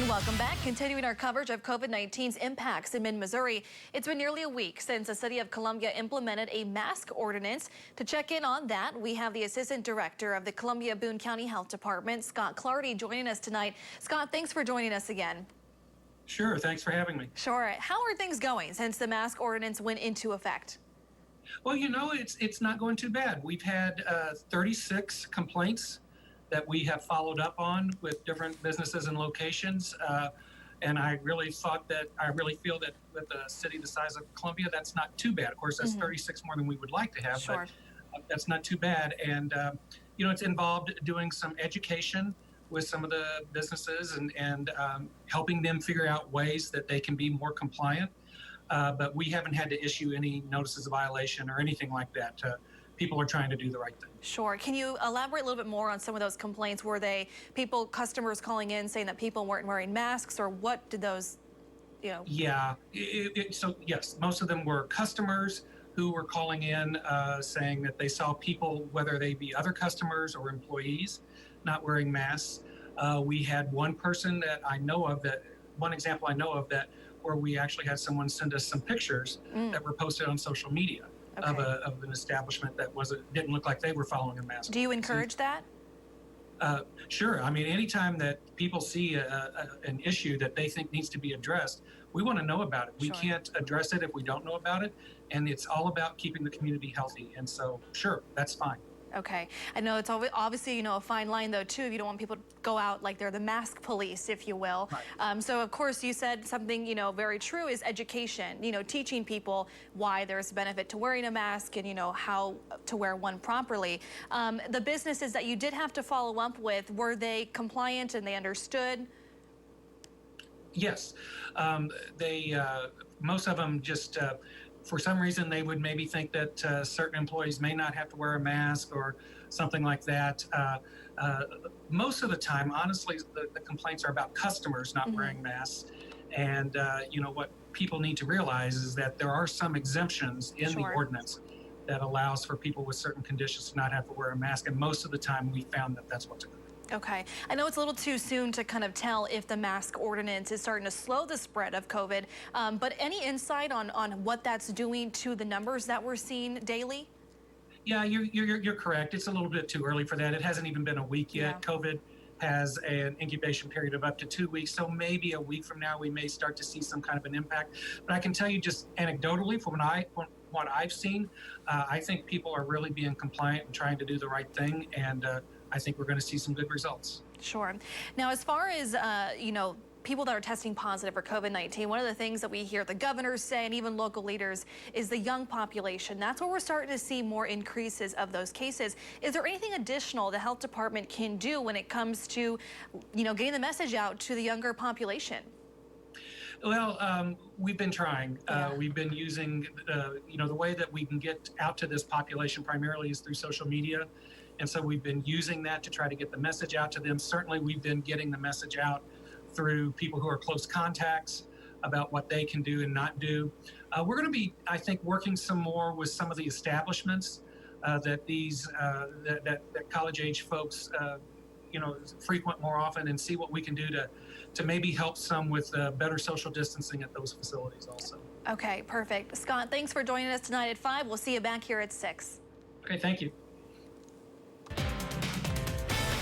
And welcome back. Continuing our coverage of COVID-19's impacts in mid-Missouri. It's been nearly a week since the city of Columbia implemented a mask ordinance. To check in on that, we have the Assistant Director of the Columbia Boone County Health Department, Scott Clardy, joining us tonight. Scott, thanks for joining us again. Sure, thanks for having me. Sure. How are things going since the mask ordinance went into effect? Well, you know, it's not going too bad. We've had 36 complaints that we have followed up on with different businesses and locations. And I really feel that with a city the size of Columbia, that's not too bad. Of course, that's 36 more than we would like to have, Sure. but that's not too bad. And, you know, it's involved doing some education with some of the businesses and helping them figure out ways that they can be more compliant. But we haven't had to issue any notices of violation or anything like that. People are trying to do the right thing. Sure. Can you elaborate a little bit more on some of those complaints? Were they customers calling in saying that people weren't wearing masks, or what did those, Yeah. So yes, most of them were customers who were calling in saying that they saw people, whether they be other customers or employees, not wearing masks. We had one person that I know of one example I know of where we actually had someone send us some pictures that were posted on social media. Okay. Of an establishment that didn't look like they were following a mask. Do you encourage that? Sure. I mean, anytime that people see an issue that they think needs to be addressed, we want to know about it. We Sure. can't address it if we don't know about it, and it's all about keeping the community healthy. And so, sure, that's fine. Okay. I know it's obviously, a fine line, though, too, if you don't want people to go out like they're the mask police, if you will. Right. So, of course, you said something, very true is education, teaching people why there's benefit to wearing a mask and, how to wear one properly. The businesses that you did have to follow up with, were they compliant and they understood? Yes. Most of them just, for some reason, they would maybe think that certain employees may not have to wear a mask or something like that. Most of the time, honestly, the complaints are about customers not wearing masks. And, what people need to realize is that there are some exemptions in the ordinance that allows for people with certain conditions to not have to wear a mask. And most of the time, we found that that's what's occurring. Okay. I know it's a little too soon to kind of tell if the mask ordinance is starting to slow the spread of COVID, but any insight on what that's doing to the numbers that we're seeing daily? Yeah, you're correct. It's a little bit too early for that. It hasn't even been a week yet. Yeah. COVID has an incubation period of up to 2 weeks, so maybe a week from now we may start to see some kind of an impact. But I can tell you just anecdotally from what I've seen, I think people are really being compliant and trying to do the right thing, and I think we're going to see some good results. Sure. Now, as far as, people that are testing positive for COVID-19, one of the things that we hear the governors say and even local leaders is the young population. That's where we're starting to see more increases of those cases. Is there anything additional the health department can do when it comes to, getting the message out to the younger population? Well, we've been trying. We've been using, the way that we can get out to this population primarily is through social media. And so we've been using that to try to get the message out to them. Certainly, we've been getting the message out through people who are close contacts about what they can do and not do. We're going to be, I think, working some more with some of the establishments that college-age folks, frequent more often, and see what we can do to maybe help some with better social distancing at those facilities also. Okay, perfect. Scott, thanks for joining us tonight at 5. We'll see you back here at 6. Okay, thank you.